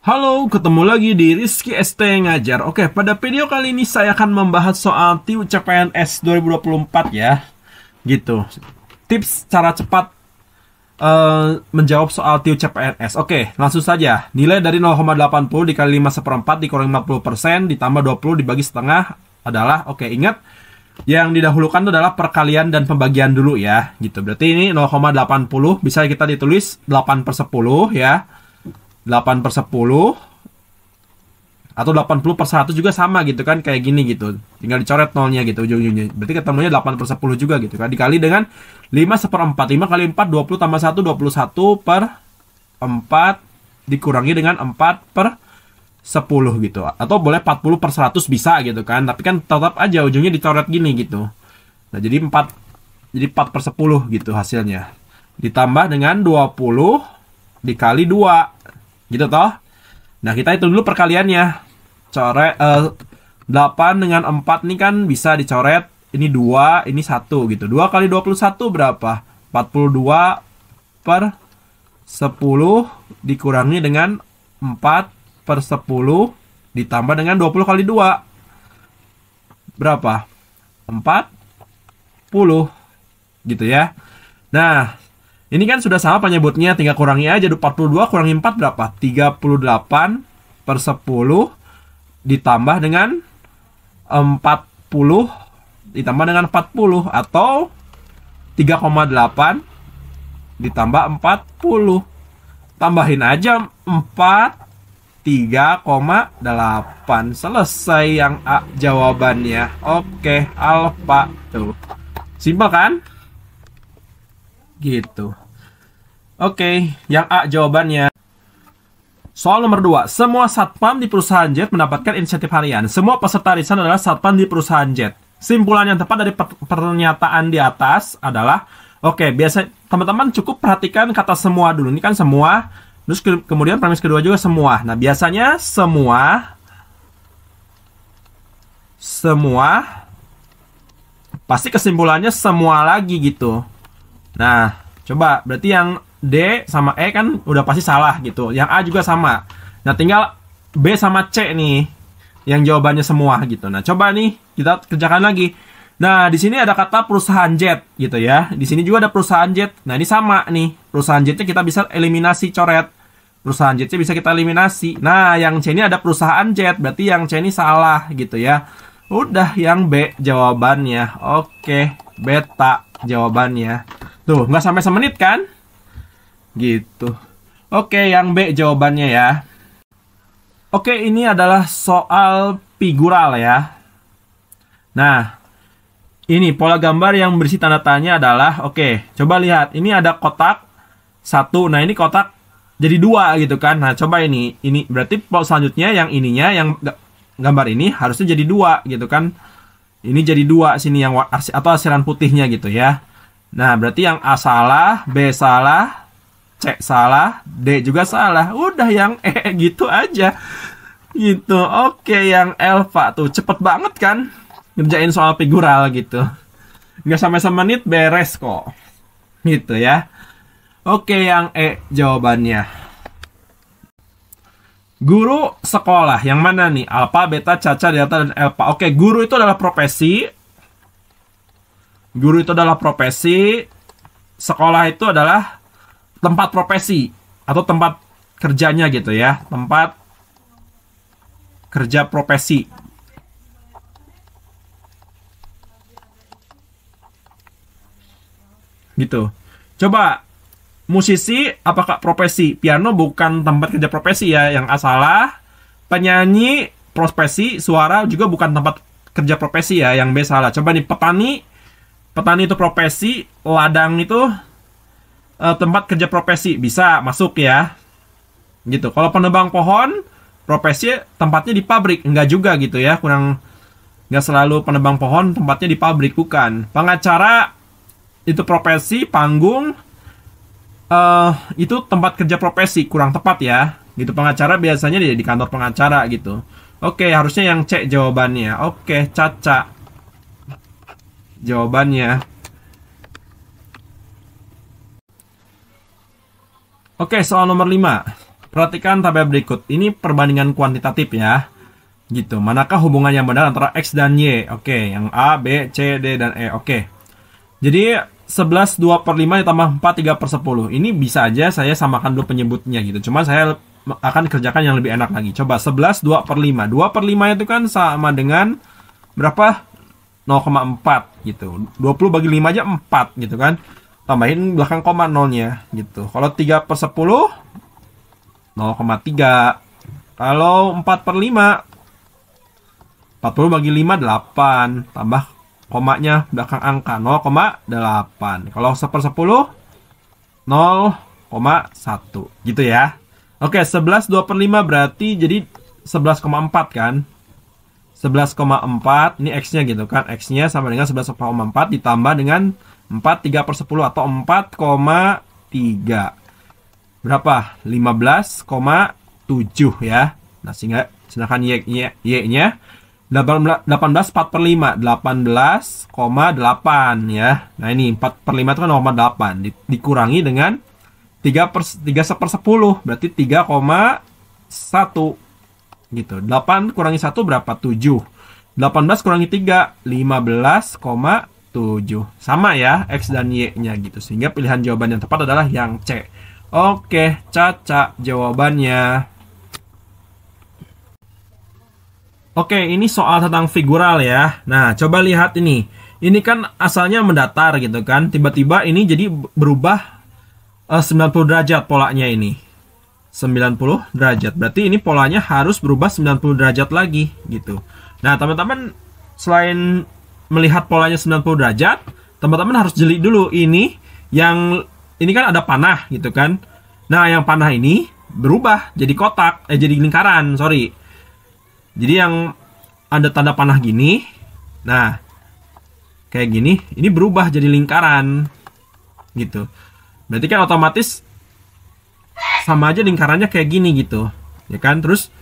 Halo, ketemu lagi di Rizky ST Ngajar. Oke, pada video kali ini saya akan membahas soal TIU CPNS 2024 ya. Gitu. Tips cara cepat menjawab soal TIU CPNS. Oke, langsung saja. Nilai dari 0,80 dikali 5/4 dikurangi 50% ditambah 20 dibagi setengah adalah, oke, ingat yang didahulukan itu adalah perkalian dan pembagian dulu ya. Gitu. Berarti ini 0,80 bisa kita ditulis 8/10 ya. 8/10 atau 80/100 juga sama gitu kan, kayak gini gitu, tinggal dicoret nolnya gitu ujung-ujungnya, berarti ketemunya 8/10 juga gitu kan, dikali dengan 5/4. 5 kali 4 20 tambah 1 21/4 dikurangi dengan 4/10 gitu, atau boleh 40/100 bisa gitu kan, tapi kan tetap aja ujungnya dicoret gini gitu. Nah jadi 4/10 gitu hasilnya, ditambah dengan 20 dikali 2 gitu toh. Nah, kita hitung dulu perkaliannya. Coret 8 dengan 4 nih kan bisa dicoret. Ini 2, ini 1 gitu. 2 kali 21 berapa? 42/10 dikurangi dengan 4/10 ditambah dengan 20 kali 2. Berapa? 40 gitu ya. Nah, ini kan sudah sama penyebutnya, tinggal kurangi aja. 42 kurangi 4 berapa? 38/10 ditambah dengan 40 ditambah dengan 40 atau 3,8 ditambah 40. Tambahin aja 4, 3,8. Selesai yang A jawabannya. Oke, alfa tuh. Simpel kan? Gitu. Oke, yang A jawabannya. Soal nomor 2. Semua satpam di perusahaan jet mendapatkan insentif harian. Semua peserta arisan adalah satpam di perusahaan jet. Simpulan yang tepat dari pernyataan di atas adalah, oke, biasa teman-teman cukup perhatikan kata semua dulu. Ini kan semua. Terus kemudian premis kedua juga semua. Nah, biasanya semua pasti kesimpulannya semua lagi gitu. Nah, coba berarti yang D sama E kan udah pasti salah gitu. Yang A juga sama. Nah, tinggal B sama C nih yang jawabannya semua gitu. Nah, coba nih kita kerjakan lagi. Nah, di sini ada kata perusahaan jet gitu ya. Di sini juga ada perusahaan jet. Nah, ini sama nih. Perusahaan jetnya kita bisa eliminasi, coret. Perusahaan jetnya bisa kita eliminasi. Nah, yang C ini ada perusahaan jet. Berarti yang C ini salah gitu ya. Udah, yang B jawabannya. Oke, beta jawabannya. Tuh, nggak sampai semenit kan? Gitu. Oke, yang B jawabannya ya. Oke, ini adalah soal figural ya. Nah, ini pola gambar yang berisi tanda tanya adalah, oke, coba lihat. Ini ada kotak 1. Nah, ini kotak jadi 2 gitu kan. Nah, coba ini berarti selanjutnya yang ininya, yang gambar ini harusnya jadi 2 gitu kan. Ini jadi 2 sini yang atau arsiran putihnya gitu ya. Nah, berarti yang A salah, B salah, C salah, D juga salah. Udah yang E gitu aja. Gitu. Oke, yang Elva tuh cepet banget kan ngerjain soal figural gitu. Nggak sampai semenit beres kok. Gitu ya. Oke, yang E jawabannya. Guru sekolah. Yang mana nih? Alpha, beta, caca, delta, dan alpha. Oke, guru itu adalah profesi. Guru itu adalah profesi, sekolah itu adalah tempat profesi atau tempat kerjanya gitu ya, tempat kerja profesi. Gitu. Coba musisi apakah profesi? Piano bukan tempat kerja profesi ya, yang A salah. Penyanyi profesi, suara juga bukan tempat kerja profesi ya, yang B salah. Coba nih petani itu profesi, ladang itu tempat kerja profesi, bisa masuk ya. Gitu. Kalau penebang pohon, profesi tempatnya di pabrik, enggak juga gitu ya. Enggak selalu penebang pohon tempatnya di pabrik, bukan. Pengacara itu profesi, panggung itu tempat kerja profesi, kurang tepat ya. Gitu, pengacara biasanya di kantor pengacara gitu. Oke, harusnya yang C jawabannya. Oke, caca jawabannya. Oke, soal nomor 5. Perhatikan tabel berikut. Ini perbandingan kuantitatif ya. Gitu. Manakah hubungan yang benar antara X dan Y? Oke, yang A, B, C, D, dan E. Oke. Jadi 11 2 per 5 ditambah 4 3 per 10. Ini bisa aja saya samakan dulu penyebutnya gitu. Cuma saya akan kerjakan yang lebih enak lagi. Coba 11 2 per 5. 2 per 5 itu kan sama dengan berapa? 0,4 gitu. 20 bagi 5 aja 4 gitu kan. Tambahin belakang koma nolnya gitu. Kalau 3 per 10 0,3. Kalau 4 per 5 40 bagi 5 8. Tambah komanya belakang angka 0,8. Kalau 1 per 10 0,1 gitu ya. Oke, 11 2 per 5 berarti jadi 11,4 kan. 11,4 ini X-nya gitu kan. X-nya sama dengan 11,4 ditambah dengan 4 3 per 10 atau 4,3. Berapa? 15,7 ya. Nah, sehingga sedangkan Y-nya 18 4 per 5 18,8 ya. Nah ini 4 per 5 itu kan 0,8 dikurangi dengan 3 per 10 berarti 3,1 gitu. 8 kurangi 1 berapa? 7. 18 kurangi 3 15,7. Sama ya X dan Y nya gitu. Sehingga pilihan jawaban yang tepat adalah yang C. Oke, Caca jawabannya. Oke, ini soal tentang figural ya. Nah, coba lihat ini. Ini kan asalnya mendatar gitu kan. Tiba-tiba ini jadi berubah 90 derajat polanya ini. 90 derajat. Berarti ini polanya harus berubah 90 derajat lagi gitu. Nah, teman-teman selain melihat polanya 90 derajat, teman-teman harus jeli dulu ini yang ini kan ada panah gitu kan. Nah, yang panah ini berubah jadi kotak, jadi lingkaran, sorry. Jadi yang ada tanda panah gini, nah kayak gini, ini berubah jadi lingkaran, gitu. Berarti kan otomatis sama aja lingkarannya kayak gini gitu, ya kan? Terus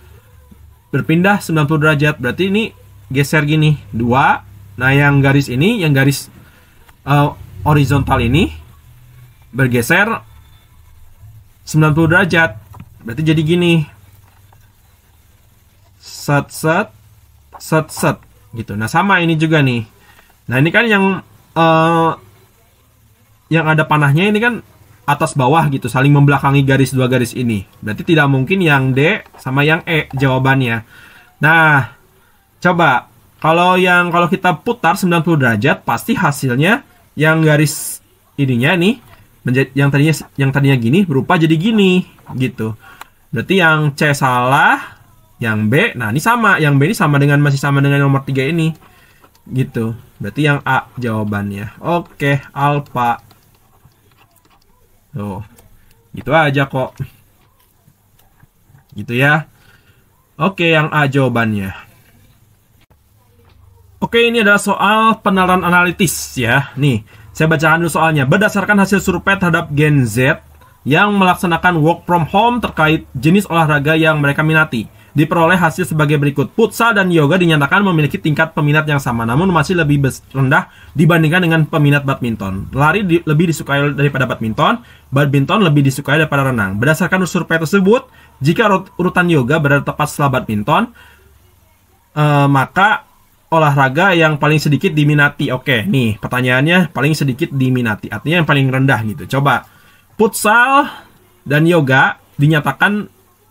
berpindah 90 derajat, berarti ini geser gini, 2. Nah yang garis ini, yang garis horizontal ini bergeser 90 derajat, berarti jadi gini. Set gitu. Nah sama ini juga nih. Nah ini kan yang ada panahnya ini kan atas bawah gitu, saling membelakangi garis dua garis ini. Berarti tidak mungkin yang D sama yang E jawabannya. Nah coba kalau kita putar 90 derajat pasti hasilnya yang garis ininya nih menjadi yang tadinya gini berubah jadi gini gitu. Berarti yang C salah. Yang B, nah ini sama. Yang B ini masih sama dengan nomor 3 ini. Gitu. Berarti yang A jawabannya. Oke, alpha. Tuh. Gitu aja kok. Gitu ya. Oke, yang A jawabannya. Oke, ini adalah soal penalaran analitis ya. Nih, saya bacakan dulu soalnya. Berdasarkan hasil survei terhadap Gen Z yang melaksanakan work from home terkait jenis olahraga yang mereka minati, diperoleh hasil sebagai berikut. Futsal dan yoga dinyatakan memiliki tingkat peminat yang sama, namun masih lebih rendah dibandingkan dengan peminat badminton. Lari lebih disukai daripada badminton, badminton lebih disukai daripada renang. Berdasarkan survei tersebut, jika urutan yoga berada tepat setelah badminton, maka olahraga yang paling sedikit diminati. Oke, nih pertanyaannya paling sedikit diminati, artinya yang paling rendah gitu. Coba, futsal dan yoga dinyatakan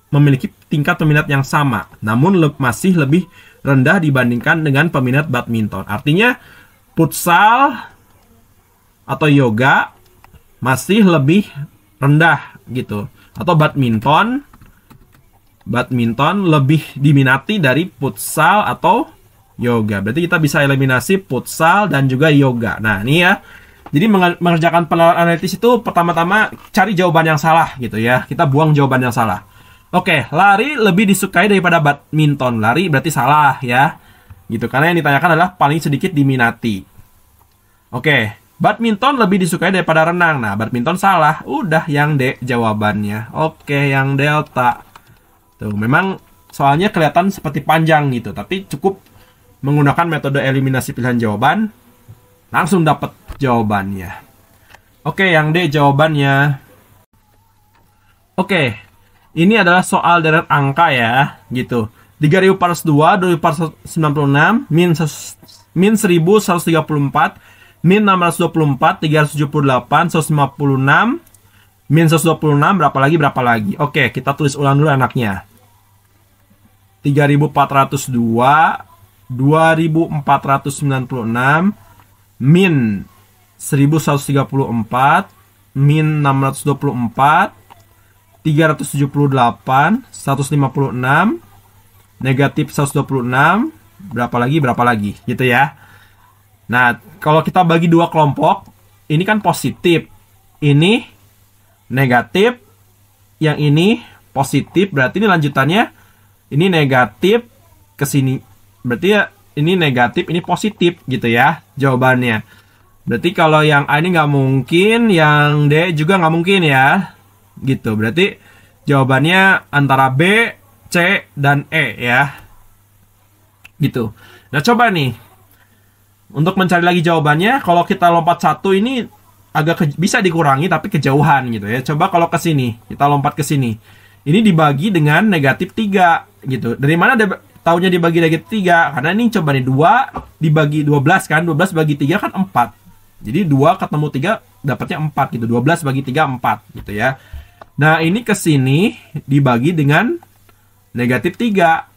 memiliki tingkat peminat yang sama, namun masih lebih rendah dibandingkan dengan peminat badminton. Artinya futsal atau yoga masih lebih rendah gitu. Atau badminton lebih diminati dari futsal atau yoga. Berarti kita bisa eliminasi futsal dan juga yoga. Nah, ini ya. Jadi mengerjakan penalaran analitis itu pertama-tama cari jawaban yang salah gitu ya. Kita buang jawaban yang salah. Oke, lari lebih disukai daripada badminton. Lari berarti salah ya. Gitu, karena yang ditanyakan adalah paling sedikit diminati. Oke, badminton lebih disukai daripada renang. Nah, badminton salah. Udah yang D jawabannya. Oke, yang delta. Tuh, memang soalnya kelihatan seperti panjang gitu, tapi cukup menggunakan metode eliminasi pilihan jawaban langsung dapat jawabannya. Oke, yang D jawabannya. Oke. Ini adalah soal deret angka ya, gitu. 3.402, 2.496, min 1.134, min 624, 378, 156, min 126, berapa lagi? Oke, kita tulis ulang dulu anaknya. 3.402, 2.496, min 1.134, min 624, 378, 156, negatif 126, berapa lagi, gitu ya. Nah, kalau kita bagi dua kelompok, ini kan positif, ini negatif, yang ini positif, berarti ini lanjutannya, ini negatif ke sini. Berarti ya, ini negatif, ini positif, gitu ya, jawabannya. Berarti kalau yang A ini nggak mungkin, yang D juga nggak mungkin ya, gitu. Berarti jawabannya antara B, C, dan E ya, gitu. Nah, coba nih, untuk mencari lagi jawabannya, kalau kita lompat satu ini agak bisa dikurangi tapi kejauhan gitu ya. Coba kalau ke sini, kita lompat ke sini. Ini dibagi dengan negatif 3 gitu. Dari mana taunya dibagi negatif 3? Karena ini coba nih 2 dibagi 12 kan. 12 bagi 3 kan 4. Jadi 2 ketemu 3 dapatnya 4 gitu. 12 bagi 3 4 gitu ya. Nah, ini ke sini dibagi dengan negatif 3.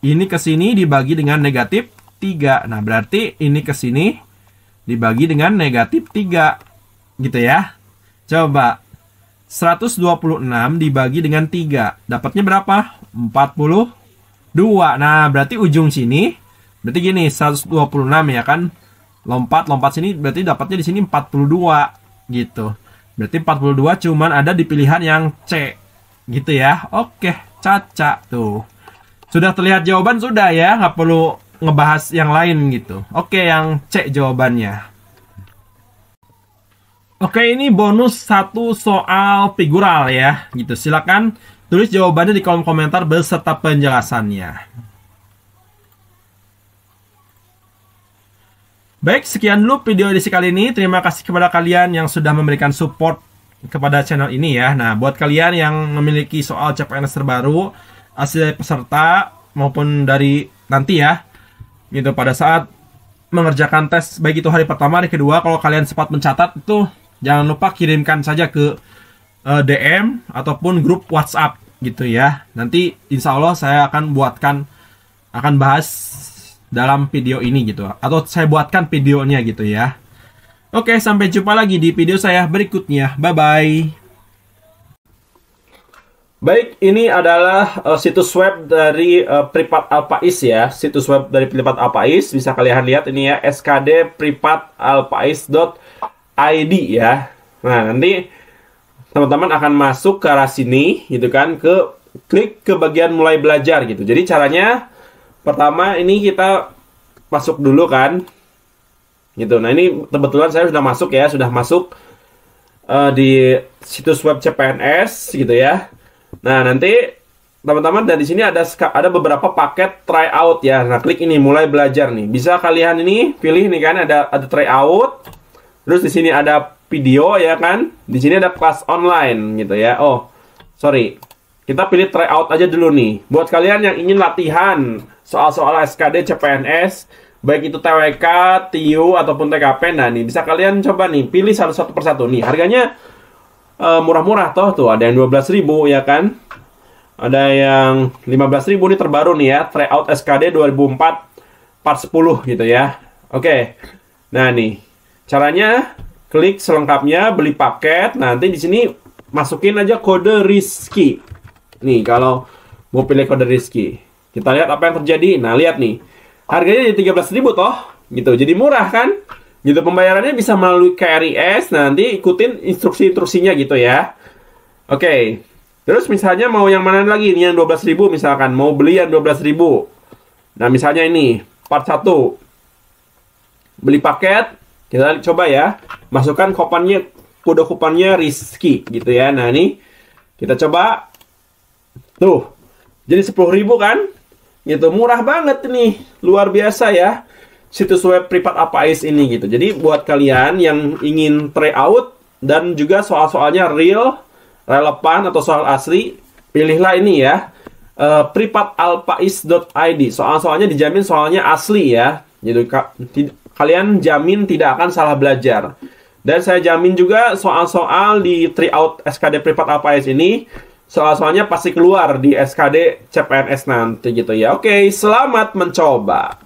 Ini ke sini dibagi dengan negatif 3. Nah, berarti ini ke sini dibagi dengan negatif 3. Gitu ya. Coba. 126 dibagi dengan 3. Dapatnya berapa? 42. Nah, berarti ujung sini. Berarti gini, 126 ya kan. Lompat sini. Berarti dapatnya di sini 42. Gitu. Berarti 42 cuman ada di pilihan yang C. Gitu ya. Oke. Caca tuh. Sudah terlihat jawaban sudah ya, nggak perlu ngebahas yang lain gitu. Oke, yang C jawabannya. Oke, ini bonus satu soal figural ya, gitu. Silakan tulis jawabannya di kolom komentar beserta penjelasannya. Baik, sekian dulu video edisi kali ini. Terima kasih kepada kalian yang sudah memberikan support kepada channel ini ya. Nah, buat kalian yang memiliki soal CPNS terbaru, hasil peserta maupun dari nanti ya, gitu, pada saat mengerjakan tes, baik itu hari pertama, hari kedua, kalau kalian sempat mencatat itu jangan lupa kirimkan saja ke DM ataupun grup WhatsApp gitu ya. Nanti insya Allah saya akan bahas dalam video ini gitu, atau saya buatkan videonya gitu ya. Oke, sampai jumpa lagi di video saya berikutnya. Bye bye. Baik, ini adalah situs web dari Pripat Alpais ya. Situs web dari Pripat Alpais, bisa kalian lihat ini ya, skdpripatalpais.id ya. Nah, nanti teman-teman akan masuk ke arah sini gitu kan, klik ke bagian mulai belajar gitu. Jadi caranya pertama ini kita masuk dulu kan. Gitu. Nah, ini kebetulan saya sudah masuk ya, di situs web CPNS gitu ya. Nah, nanti teman-teman dari sini ada beberapa paket tryout ya. Nah, klik ini mulai belajar nih. Bisa kalian ini pilih nih kan, ada tryout. Terus di sini ada video ya kan. Di sini ada kelas online gitu ya. Oh, sorry. Kita pilih tryout aja dulu nih. Buat kalian yang ingin latihan soal-soal SKD CPNS, baik itu TWK, TIU ataupun TKP, nah nih bisa kalian coba nih pilih satu persatu nih. Harganya murah-murah tuh ada yang 12.000 ya kan, ada yang 15.000 nih terbaru nih ya, tryout SKD 2004 part 10 gitu ya. Oke. Nah nih caranya, klik selengkapnya, beli paket. Nanti di sini masukin aja kode Rizky. Nih kalau mau pilih kode Rizky, kita lihat apa yang terjadi. Nah, lihat nih, harganya jadi 13.000 toh gitu, jadi murah kan. Gitu, pembayarannya bisa melalui KRIS. Nanti ikutin instruksi-instruksinya gitu ya. Oke. Terus misalnya mau yang mana lagi? Ini yang 12.000 misalkan. Mau beli yang 12.000. Nah, misalnya ini part 1. Beli paket. Kita coba ya. Masukkan kode kuponnya Rizky gitu ya. Nah, ini kita coba. Tuh. Jadi 10.000 kan? Gitu, murah banget nih. Luar biasa ya. Situs web Pripat Alpais ini gitu. Jadi buat kalian yang ingin tryout dan juga soal-soalnya real, relevan atau soal asli, pilihlah ini ya, privatalpais.id. Soal-soalnya dijamin soalnya asli ya. Jadi kalian jamin tidak akan salah belajar. Dan saya jamin juga soal-soal di tryout SKD Privat Alpais ini, soal-soalnya pasti keluar di SKD CPNS nanti gitu ya. Oke, selamat mencoba.